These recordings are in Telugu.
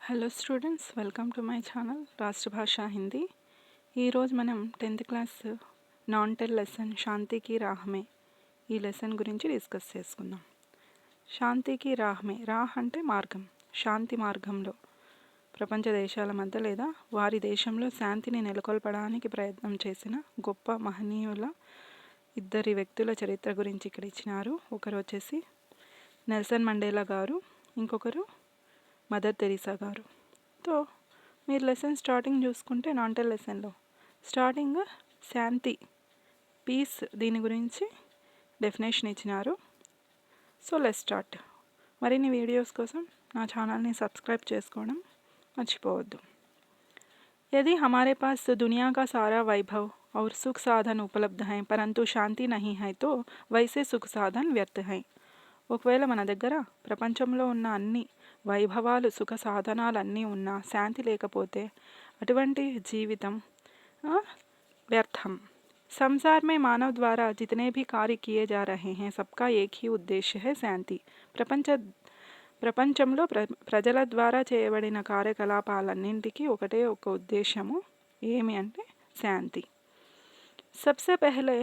Hello students, welcome to my channel రాష్ట్ర భాష హిందీ. ఈరోజు మనం 10th class non tell lesson శాంతికి రాహమే ఈ లెసన్ గురించి డిస్కస్ చేసుకుందాం. శాంతికి రాహమే, రాహ్ అంటే మార్గం, శాంతి మార్గంలో ప్రపంచ దేశాల మధ్య లేదా వారి దేశంలో శాంతిని నెలకొల్పడానికి ప్రయత్నం చేసిన గొప్ప మహనీయుల ఇద్దరి వ్యక్తుల చరిత్ర గురించి ఇక్కడ ఇచ్చినారు. ఒకరు వచ్చేసి నెల్సన్ మండేలా గారు, ఇంకొకరు మదర్ తెరీసా గారు. తో మీరు లెసన్ స్టార్టింగ్ చూసుకుంటే నాన్ టెల్ లెసన్లో స్టార్టింగ్ శాంతి, పీస్, దీని గురించి డెఫినేషన్ ఇచ్చినారు. So let's start. మరిన్ని వీడియోస్ కోసం నా ఛానల్ని సబ్స్క్రైబ్ చేసుకోవడం మర్చిపోవద్దు. यदि हमारे पास दुनिया का सारा वैभव और सुख साधन उपलब्ध हैं परंतु शांति नहीं है तो वैसे सुख साधन व्यर्थ हैं. ఒకవేళ మన దగ్గర ప్రపంచంలో ఉన్న అన్ని వైభవాలు, సుఖ సాధనాలన్నీ ఉన్నా శాంతి లేకపోతే అటువంటి జీవితం వ్యర్థం. संसार में मानव द्वारा जितने भी कार्य किए जा रहे हैं सबका एक ही उद्देश्य है शांति. ప్రపంచంలో ప్రజల ద్వారా చేయబడిన కార్యకలాపాలన్నింటికీ ఒకటే ఒక ఉద్దేశము, ఏమి అంటే శాంతి. सबसे पहले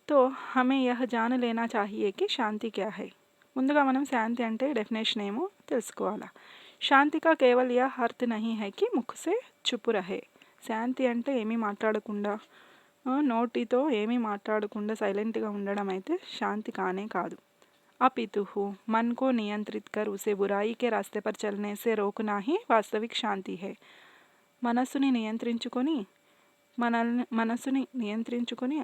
तो हमें यह जान लेना चाहिए कि शांति क्या है. ముందుగా మనం శాంతి అంటే డెఫినేషన్ ఏమో తెలుసుకోవాలా. శాంతి కా కేవల్ యహ్ అర్థ్ నహీ హై కి ముఖ్ సే చుప్ రహే. శాంతి అంటే ఏమీ మాట్లాడకుండా, నోటితో ఏమీ మాట్లాడకుండా సైలెంట్గా ఉండడం అయితే శాంతి కానే కాదు. अपितु मन को नियंत्रित कर उसे बुराई के रास्ते पर चलने से रोकना ही वास्तविक शांति है. మనసుని నియంత్రించుకొని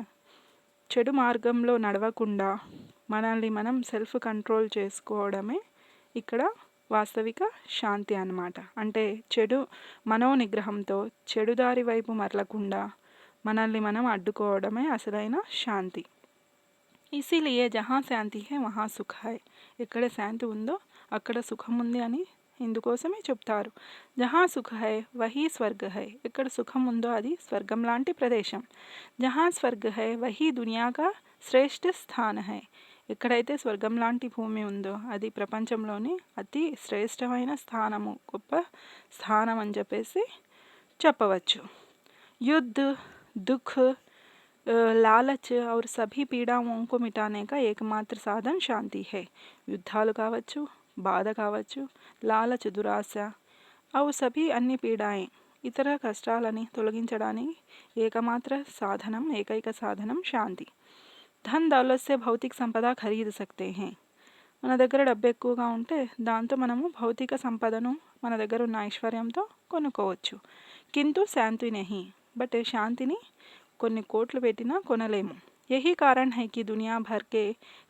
చెడు మార్గంలో నడవకుండా మనల్ని మనం సెల్ఫ్ కంట్రోల్ చేసుకోవడమే ఇక్కడ వాస్తవిక శాంతి అన్నమాట. అంటే చెడు మనోనిగ్రహంతో చెడుదారి వైపు మరలకుండా మనల్ని మనం అడ్డుకోవడమే అసలైన శాంతి. ఇసిలియే జహా శాంతి హై వహా సుఖ హై. ఎక్కడ శాంతి ఉందో అక్కడ సుఖం ఉంది అని ఇందుకోసమే చెప్తారు. జహా సుఖ హై వహీ స్వర్గ హై. ఎక్కడ సుఖం ఉందో అది స్వర్గం లాంటి ప్రదేశం. జహా స్వర్గ హై వహీ దునియాగా శ్రేష్ఠ స్థాన హై. ఎక్కడైతే స్వర్గం లాంటి భూమి ఉందో అది ప్రపంచంలోని అతి శ్రేష్టమైన స్థానము, గొప్ప స్థానం అని చెప్పేసి చెప్పవచ్చు. యుద్ధ, దుఃఖ, లాలచ్ और सभी पीड़ाओं को मिटाने का एकमात्र साधन शांति है. యుద్ధాలు కావచ్చు, బాధ కావచ్చు, లాలచ్, దురాశ, और सभी अन्य पीड़ाएं, ఇతర కష్టాలని తొలగించడానికి ఏకైక సాధనం శాంతి. ధన్ దౌలత్ సే భౌతిక సంపద ఖరీద సక్తే హై. మన దగ్గర డబ్బు ఎక్కువగా ఉంటే దాంతో మనము భౌతిక సంపదను, మన దగ్గర ఉన్న ఐశ్వర్యంతో కొనుక్కోవచ్చు. కింటు శాంతి నహీ, బట్ శాంతిని కొన్ని కోట్లు పెట్టినా కొనలేము. यही कारण है कि दुनिया भर के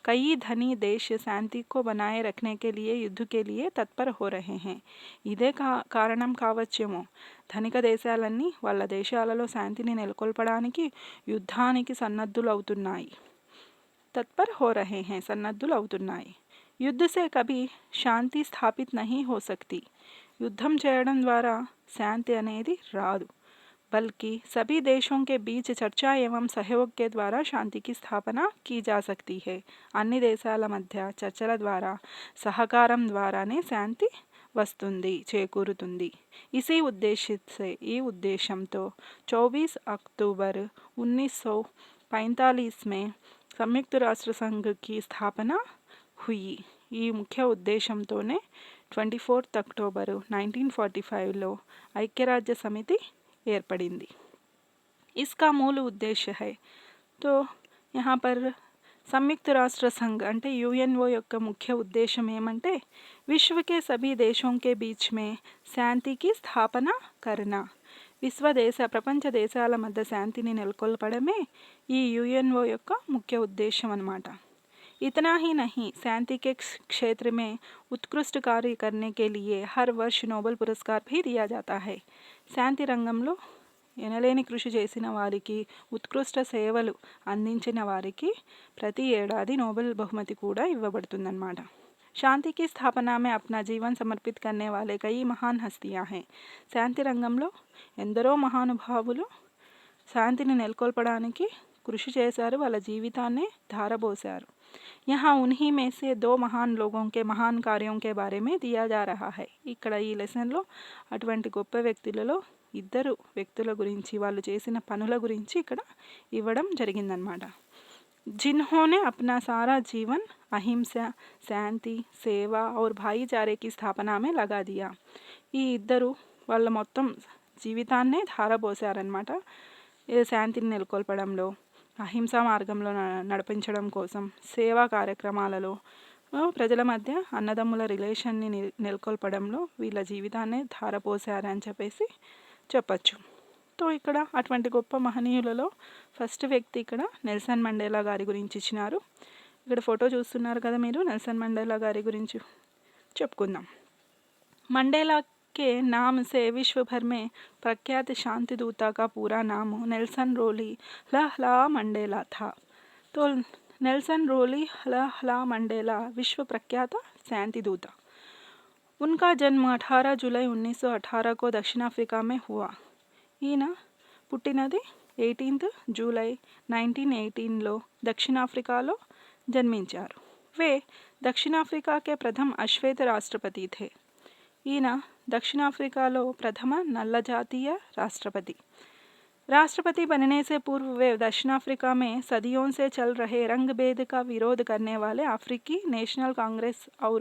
कई धनी देश शांति को बनाए रखने के लिए युद्ध के लिए तत्पर हो रहे हैं. ఇదే కారణం కావచ్చేమో ధనిక దేశాలన్నీ వాళ్ళ దేశాలలో శాంతిని నెలకొల్పడానికి యుద్ధానికి సన్నద్ధులవుతున్నాయి. तत्पर हो रहे हैं, సన్నద్ధులవుతున్నాయి. युद्ध से कभी शांति स्थापित नहीं हो सकती. యుద్ధం చేయడం ద్వారా శాంతి అనేది రాదు. बल्कि सभी देशों के बीच चर्चा एवं सहयोग के द्वारा शांति की स्थापना की जा सकती है. అన్ని దేశాల మధ్య చర్చల ద్వారా, సహకారం ద్వారానే శాంతి వస్తుంది, చేకూరుతుంది. इसी उद्देश्य से, ఈ ఉద్దేశంతో 24 अक्टूबर 1945 में संयुक्त राष्ट्र संघ की स्थापना हुई. ఈ ముఖ్య ఉద్దేశంతోనే 24 అక్టోబర్ 1945లో ఐక్యరాజ్య సమితి ఏర్పడింది. इसका मूल उद्देश्य है. तो यहाँ पर संयुक्त राष्ट्र संघ అంటే యుఎన్ఓ యొక్క ముఖ్య ఉద్దేశం ఏమంటే విశ్వ के सभी देशों के बीच में शांति की स्थापना करना. ప్రపంచ దేశాల మధ్య శాంతిని నెలకొల్పడమే ఈ యుఎన్ఓ యొక్క ముఖ్య ఉద్దేశం అన్నమాట. इतना ही नहीं, शांति के क्षेत्र में उत्कृष्ट कार्य करने के लिए हर वर्ष नोबेल पुरस्कार भी दिया जाता है. శాంతి రంగంలో ఎనలేని కృషి చేసిన వారికి, ఉత్కృష్ట సేవలు అందించిన వారికి ప్రతి ఏడాది నోబెల్ బహుమతి కూడా ఇవ్వబడుతుందన్నమాట. శాంతి की स्थापना में अपना जीवन समर्पित करने वाले कई महान हस्तियां हैं. శాంతి రంగంలో ఎందరో మహానుభావులు శాంతిని నెలకొల్పడానికి కృషి చేశారు, వాళ్ళ జీవితాన్ని ధారబోశారు. यहाँ उन्हीं में से 2 महान लोगों के महान कार्यों के बारे में दिया जा रहा है. ఇక్కడ ఈ లెసన్లో అటువంటి గొప్ప వ్యక్తులలో 2 వ్యక్తుల గురించి వాళ్ళు చేసిన పనుల గురించి ఇక్కడ ఇవ్వడం జరిగిందనమాట. जिन्होंने अपना सारा जीवन अहिंसा, శాంతి, సేవ और भाईचारे की स्थापना में लगा दिया. ఈ ఇద్దరు వాళ్ళ మొత్తం జీవితాన్నే ధారపోసారనమాట. శాంతిని నెలకొల్పడంలో, అహింసా మార్గంలో నడిపించడం కోసం, సేవా కార్యక్రమాలలో, ప్రజల మధ్య అన్నదమ్ముల రిలేషన్ని నెలకొల్పడంలో వీళ్ళ జీవితాన్నే ధారపోసారని చెప్పేసి చెప్పచ్చు. తో ఇక్కడ అటువంటి గొప్ప మహనీయులలో ఫస్ట్ వ్యక్తి ఇక్కడ నెల్సన్ మండేలా గారి గురించి ఇచ్చినారు. ఇక్కడ ఫోటో చూస్తున్నారు కదా మీరు, నెల్సన్ మండేలా గారి గురించి చెప్పుకుందాం. मंडेला के नाम से विश्व भर में प्रख्यात शांति दूता का पूरा नाम नेल्सन रोली हला मंडेला था. तो नेल्सन रोली हला मंडेला विश्व प्रख्यात शांति दूता. उनका जन्म 18 जुलाई 1918 को दक्षिण अफ्रीका में हुआ. ఈయన పుట్టినది 18 జూలై 1918లో దక్షిణాఫ్రికాలో జన్మించారు. वे దక్షిణాఫ్రికా के प्रथम अश्वेत राष्ट्रपति थे. ఈయన దక్షిణాఫ్రికాలో ప్రథమ నల్ల జాతీయ राष्ट्रपति बनने से पूर्व वे दक्षिण अफ्रीका में सदियों से चल रहे रंग भेद का विरोध करने वाले अफ्रीकी नेशनल कांग्रेस और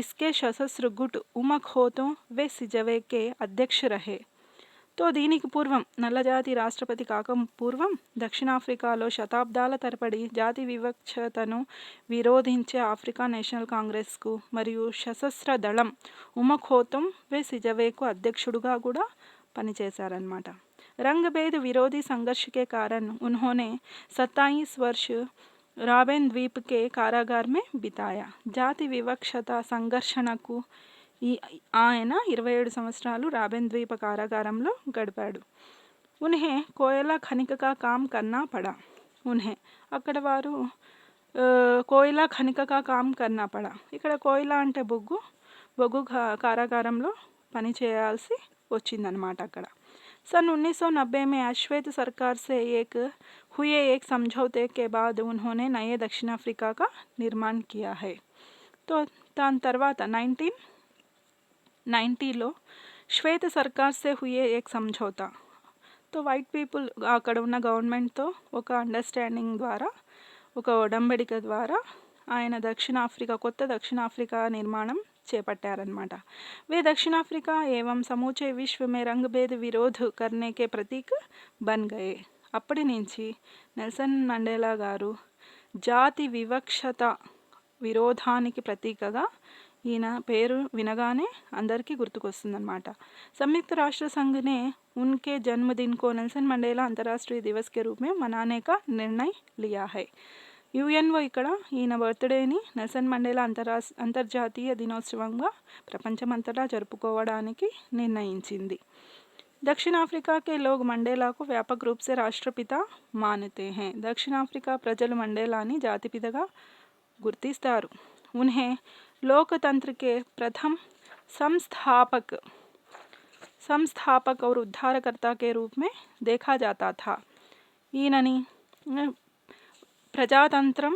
इसके सशस्त्र गुट उमखोतों वे सिजवे के अध्यक्ष रहे. तो దీనికి పూర్వం నల్లజాతి రాష్ట్రపతి కాక పూర్వం దక్షిణాఫ్రికాలో శతాబ్దాల తరబడి జాతి వివక్షతను విరోధించే ఆఫ్రికా నేషనల్ కాంగ్రెస్కు మరియు సశస్త్ర దళం ఉమఖోతం వే సిజవేకు అధ్యక్షుడుగా కూడా పనిచేశారన్నమాట. रंग भेद विरोधी संघर्ष के कारण उन्होंने 27 वर्ष राबेन द्वीप के कारागार में बिताया. జాతి వివక్షత సంఘర్షణకు ఆయన 27 సంవత్సరాలు రాబెన్ ద్వీప కారాగారంలో గడిపాడు. ఉన్హే కోయలా ఖనిక కా కామ్ కర్నా పడా. ఉన్హే అక్కడ వారు కోయిలా ఖనిక కా కామ్ కర్నా పడా. ఇక్కడ కోయిలా అంటే బొగ్గు కారాగారంలో పని చేయాల్సి వచ్చిందనమాట అక్కడ. सन 1990 में अश्वेत सरकार से हुए एक समझौते के बाद उन्होंने नए दक्षिण अफ्रीका का निर्माण किया है. तो దాని తర్వాత 1990లో శ్వేత సర్కార్ సే హుయే ఏక్ సమఝౌతా. తో వైట్ పీపుల్ అక్కడ ఉన్న గవర్నమెంట్తో ఒక అండర్స్టాండింగ్ ద్వారా, ఒక ఒడంబడిక ద్వారా ఆయన కొత్త దక్షిణాఫ్రికా నిర్మాణం చేపట్టారనమాట. वे दक्षिण अफ्रीका एवं समूचे विश्व में रंग भेद विरोध करने के प्रतीक बन गए. అప్పటి నుంచి నెల్సన్ మండేలా గారు జాతి వివక్షత విరోధానికి ప్రతీకగా ఈయన పేరు వినగానే అందరికీ గుర్తుకొస్తుందన్నమాట. संयुक्त राष्ट्र संघ ने उनके जन्मदिन को नेल्सन मंडेला अंतर्राष्ट्रीय दिवस के रूप में मनाने का निर्णय लिया है. యుఎన్ఓ ఇక్కడ ఈయన బర్త్డేని నెల్సన్ మండేలా అంతర్జాతీయ దినోత్సవంగా ప్రపంచమంతటా జరుపుకోవడానికి నిర్ణయించింది. दक्षिण अफ्रीका के लोग मंडेला को व्यापक रूप से राष्ट्रपिता मानते हैं. దక్షిణాఫ్రికా ప్రజలు మండేలాని జాతిపితగా గుర్తిస్తారు. उन्हें लोकतंत्र के प्रथम संस्थापक और उद्धारकर्ता के रूप में देखा जाता था. ఈయనని ప్రజాతంత్రం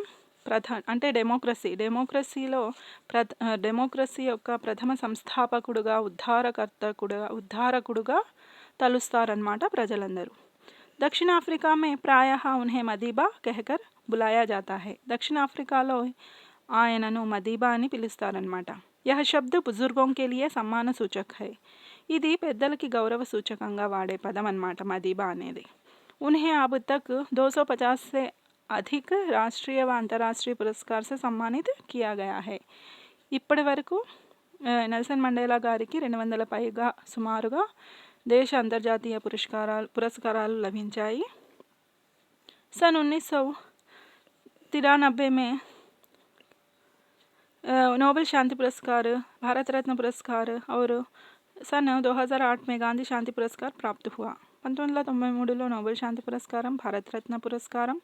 అంటే డెమోక్రసీ యొక్క ప్రథమ సంస్థాపకుడుగా, ఉద్ధారకుడుగా తలుస్తారన్నమాట ప్రజలందరూ. दक्षिण अफ्रीका में प्रायः उन्हें मदीबा कहकर बुलाया जाता है. దక్షిణాఫ్రికాలో ఆయనను మదీబా అని పిలుస్తారన్నమాట. यह शब्द बुजुर्गों के लिए सम्मान सूचक है. ఇది పెద్దలకి గౌరవ సూచకంగా వాడే పదం అన్నమాట మదీబా అనేది. उन्हें अब तक 250 से अधिक राष्ट्रीय व अंतर्राष्ट्रीय पुरस्कार से सम्मानित किया गया है. ఇప్పటి వరకు నెల్సన్ మండేలా గారికి 200 పైగా సుమారుగా దేశ అంతర్జాతీయ పురస్కారాలు లభించాయి. सन 1993 में नोबेल शांति पुरस्कार, भारत रत्न पुरस्कार और सन 2008 में गांधी शांति पुरस्कार प्राप्त हुआ. 1993లో నోబెల్ శాంతి పురస్కారం, భారత రత్న పురస్కారం,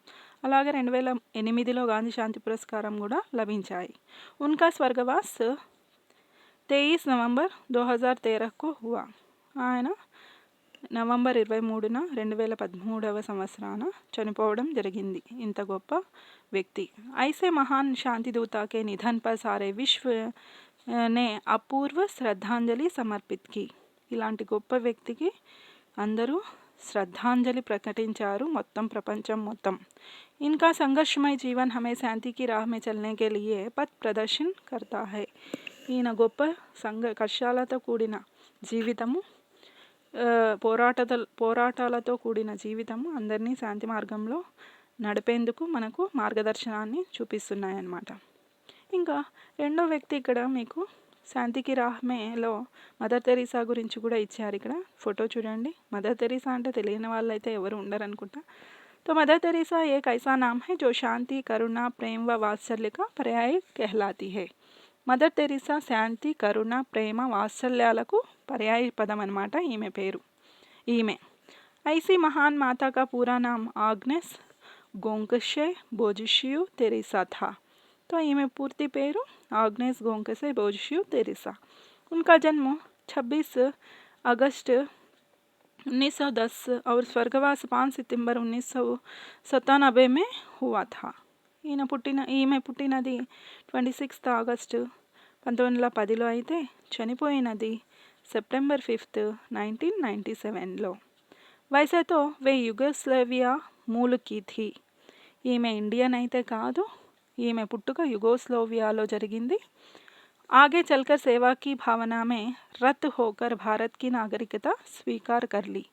అలాగే 2008లో గాంధీ శాంతి పురస్కారం కూడా లభించాయి. उनका स्वर्गवास 23 नवंबर 2013 को हुआ. ఆయన నవంబర్ 23న 2013 సంవత్సరాన చనిపోవడం జరిగింది. ఇంత గొప్ప వ్యక్తి. ఐసే మహాన్ శాంతిదూత కే నిధన్ పర్ సారే విశ్వ నే అపూర్వ శ్రద్ధాంజలి సమర్పిత్ కి. ఇలాంటి గొప్ప వ్యక్తికి అందరూ శ్రద్ధాంజలి ప్రకటించారు, మొత్తం ప్రపంచం మొత్తం. इनका संघर्षमय जीवन हमें शांति की राह में चलने के लिए पथ प्रदर्शन करता है. ఈయన గొప్ప కష్టాలతో కూడిన జీవితము, పోరాటాలతో కూడిన జీవితము అందరినీ శాంతి మార్గంలో నడిపేందుకు మనకు మార్గదర్శనాన్ని చూపిస్తున్నాయన్నమాట. ఇంకా రెండో వ్యక్తి ఇక్కడ మీకు శాంతికి రాహ్మేలో మదర్ తెరీసా గురించి కూడా ఇచ్చారు. ఇక్కడ ఫోటో చూడండి. మదర్ తెరీసా అంటే తెలియని వాళ్ళు అయితే ఎవరు ఉండరు అనుకుంటా. तो मदर तेरेसा एक ऐसा नाम है जो शांति, करुणा, प्रेम व वात्सल्य का पर्याय कहलाती है. మదర్ తెరీసా శాంతి, కరుణ, ప్రేమ, వాత్సల్యాలకు పర్యాయ పదం అన్నమాట ఈమె పేరు. ఈమె ఐసీ మహాన్ మాతా కా పూరా నామ్ ఆగ్నెస్ గోంకషే బోజిషియు తెరీసా థా. तो ఈమె పూర్తి పేరు ఆగ్నేస్ గోంకసే బోజిషియు తెరీసా. उनका जन्म 26 अगस्त 1910 और स्वर्गवास 5 सितंबर 1997 में हुआ था. ఈమె పుట్టినది 26 ఆగస్టు 1910లో అయితే చనిపోయినది సెప్టెంబర్ 5, 1997లో. वैसे तो वे యుగోస్లావియా మూల की थी. ఈమె ఇండియన్ అయితే కాదు. ఈమె పుట్టుక యుగోస్లోవియాలో జరిగింది. आगे चलकर सेवा की भावना में रत होकर भारत की नागरिकता स्वीकार कर ली.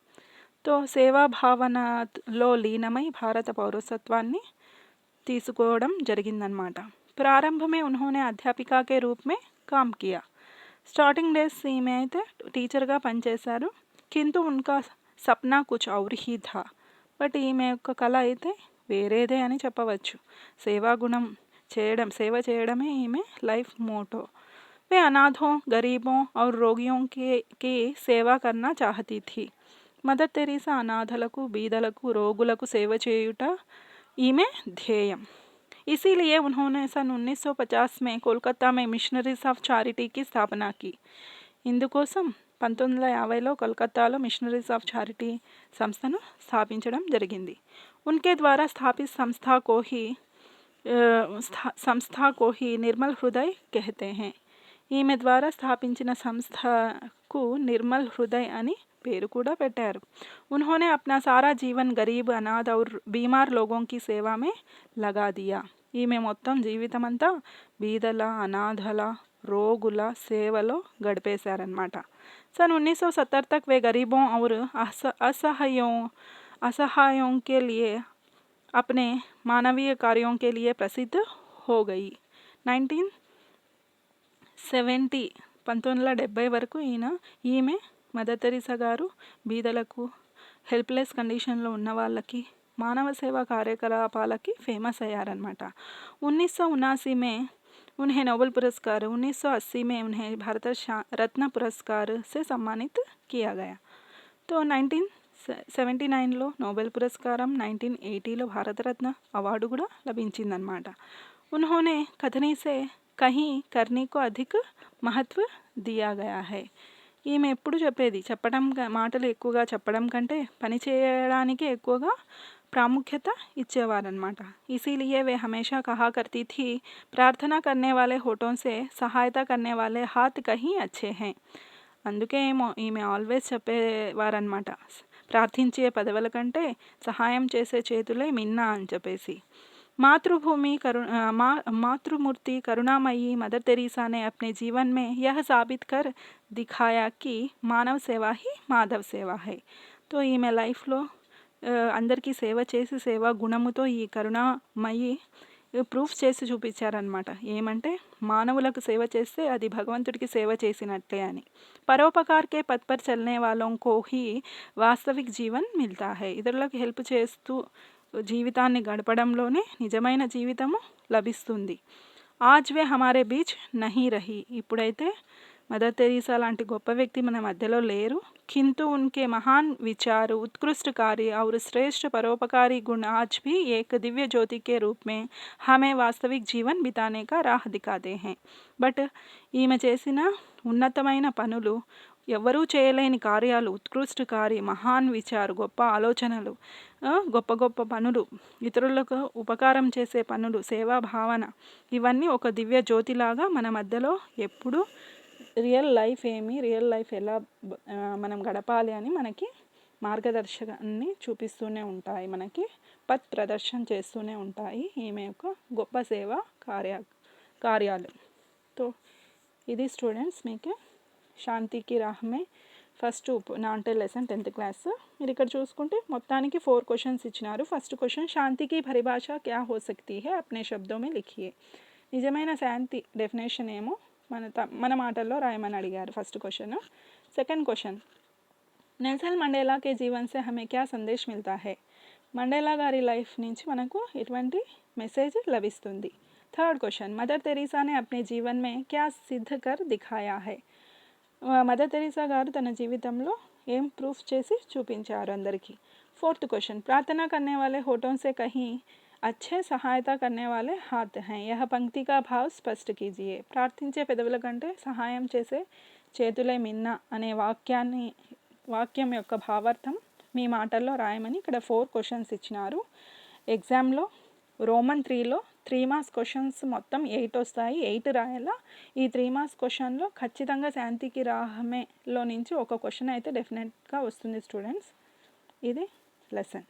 तो సేవా భావనలో లీనమై భారత పౌరసత్వాన్ని తీసుకోవడం జరిగిందనమాట. प्रारंभ में उन्होंने अध्यापिका के रूप में काम किया. స్టార్టింగ్ డేస్ ఈమె అయితే టీచర్గా పనిచేశారు. కింటు ఉన్కా సప్నా కుచ్ ఔర్ హీ థా. బట్ ఈమె యొక్క కళ అయితే వేరేదే అని చెప్పవచ్చు. సేవ చేయడమే ఈమె లైఫ్ మోటో. वे अनाथों, गरीबों और रोगियों की सेवा करना चाहती थी. మదర్ తెరీసా అనాథలకు, బీదలకు, రోగులకు సేవ చేయుట ఈమె ధ్యేయం. इसीलिए उन्होंने सन 1950 में कोलकाता में मिशनरीज ऑफ चारिटी की स्थापना की. ఇందుకోసం 1950లో కోల్కతాలో మిషనరీస్ ఆఫ్ చారిటీ సంస్థను స్థాపించడం జరిగింది. उनके द्वारा स्थापित संस्था को ही निर्मल हृदय कहते हैं. ఈమె ద్వారా స్థాపించిన సంస్థకు నిర్మల్ హృదయ్ అని పేరు కూడా పెట్టారు. उन्होंने अपना सारा जीवन गरीब, अनाथ और बीमार लोगों की सेवा में लगा दिया. ఈమె మొత్తం జీవితం అంతా బీదల, అనాథల, రోగుల సేవలో గడిపేశారనమాట. सन 1970 तक वे गरीबों और असहायों के लिए अपने मानवीय कार्यों के लिए प्रसिद्ध हो गई. 1970 వరకు ఈమె మదర్ తెరీసా గారు బీదలకు, హెల్ప్లెస్ కండిషన్లో ఉన్న వాళ్ళకి, మానవ సేవా కార్యకలాపాలకి ఫేమస్ అయ్యారనమాట. 1979 में उन्हें नोबेल पुरस्कार, 1980 में उन्हें भारत रत्न पुरस्कार से सम्मानित किया गया. तो 1979లో నోబెల్ పురస్కారం, 1980లో భారతరత్న అవార్డు కూడా లభించిందనమాట. उन्होंने कथनी से कहीं करने को अधिक महत्व दिया गया है. ఈమె ఎప్పుడు చెప్పడం మాటలు ఎక్కువగా చెప్పడం కంటే పని చేయడానికి ఎక్కువగా प्रामुख्यत इच्छेवारनమాట. इसीलिए वे हमेशा कहा करती थी, प्रार्थना करने वाले होठों से सहायता करने वाले हाथ कहीं अच्छे हैं. అందుకే ఈమె ఆల్వేస్ చెప్పేవారనమాట, ప్రార్థించే పదవుల కంటే సహాయం చేసే చేతులే మిన్నా అని చెప్పేసి. मातृमूर्ति करुणामयी मदर तेरेसा ने अपने जीवन में यह साबित कर दिखाया कि मानव सेवा ही माधव सेवा है. तो ఈమె లైఫ్లో అందరికీ సేవ చేసి సేవా గుణముతో ఈ కరుణామయి ప్రూఫ్ చేసి చూపించారనమాట. ఏమంటే మానవులకు సేవ చేస్తే అది భగవంతుడికి సేవ చేసినట్లే అని. పరోపకార్ కే పథ్ పర్ చల్నే వాలోం కో హీ వాస్తవిక్ జీవన్ మిల్తా హై. ఇతరులకు హెల్ప్ చేస్తూ జీవితాన్ని గడపడంలోనే నిజమైన జీవితము లభిస్తుంది. ఆజ్ వే హమారే బీచ్ నహీ రహీ. ఇప్పుడైతే మదర్ తెరీసా లాంటి గొప్ప వ్యక్తి మన మధ్యలో లేరు. किंतु उनके महान विचार, उत्कृष्ट कार्य और श्रेष्ठ परोपकारी गुण आज भी एक दिव्य ज्योति के रूप में हमें वास्तविक जीवन बिताने का राह दिखाते हैं. బట్ ఈమె చేసిన ఉన్నతమైన పనులు, ఎవరూ చేయలేని కార్యాలు, ఉత్కృష్ట కార్య, మహాన్ విచారు, గొప్ప ఆలోచనలు, గొప్ప గొప్ప పనులు, ఇతరులకు ఉపకారం చేసే పనులు, సేవా భావన, ఇవన్నీ ఒక దివ్య జ్యోతిలాగా మన మధ్యలో ఎప్పుడు రియల్ లైఫ్ ఎలా మనం గడపాలి అని మనకి మార్గదర్శకాన్ని చూపిస్తూనే ఉంటాయి, మనకి పత్ ప్రదర్శన చేస్తూనే ఉంటాయి ఈమె యొక్క గొప్ప సేవా కార్యాలు. తో ఇది స్టూడెంట్స్ మీకు శాంతికి రాహ్మే ఫస్ట్ నాంటెల్ లెసన్ 10th క్లాస్. మీరు ఇక్కడ చూసుకుంటే మొత్తానికి 4 క్వశ్చన్స్ ఇచ్చినారు. ఫస్ట్ క్వశ్చన్, శాంతికి పరిభాష క్యా హో సక్తి హై అప్నే శబ్దో మే లిఖియే. నిజమైన శాంతి డెఫినేషన్ ఏమో మన మాటల్లో రాయమని అడిగారు first question. Second question, Nelson Mandela కే జీవన్ సే హమే క్యా సందేశ్ మిల్తా హై. మండేలా గారి లైఫ్ నుంచి మనకు ఎటువంటి మెసేజ్ లభిస్తుంది. థర్డ్ క్వశ్చన్, మదర్ తెరీసా నే అప్నే జీవన్ మే క్యా సిద్ధ కర్ దిఖాయా హై. మదర్ తెరీసా గారు తన జీవితంలో ఏం ప్రూఫ్ చేసి చూపించారు అందరికీ. ఫోర్త్ క్వశ్చన్, ప్రార్థనా కర్నే వాలే హోఠోं से कहीं अच्छे सहायता करने वाले हाथ हैं, यह पंक्ति का भाव स्पष्ट कीजिए. ప్రార్థించే పెదవుల కంటే సహాయం చేసే చేతులే మిన్న అనే వాక్యం యొక్క భావార్థం మీ మాటల్లో రాయమని ఇక్కడ 4 క్వశ్చన్స్ ఇచ్చినారు. ఎగ్జామ్లో రోమన్ 3లో 3 మార్క్స్ క్వశ్చన్స్ మొత్తం 8 వస్తాయి. 8 రాయాలా. ఈ 3 మార్క్స్ క్వశ్చన్లో ఖచ్చితంగా శాంతికి రాహమేలో నుంచి ఒక క్వశ్చన్ అయితే డెఫినెట్గా వస్తుంది స్టూడెంట్స్. ఇది లెసన్.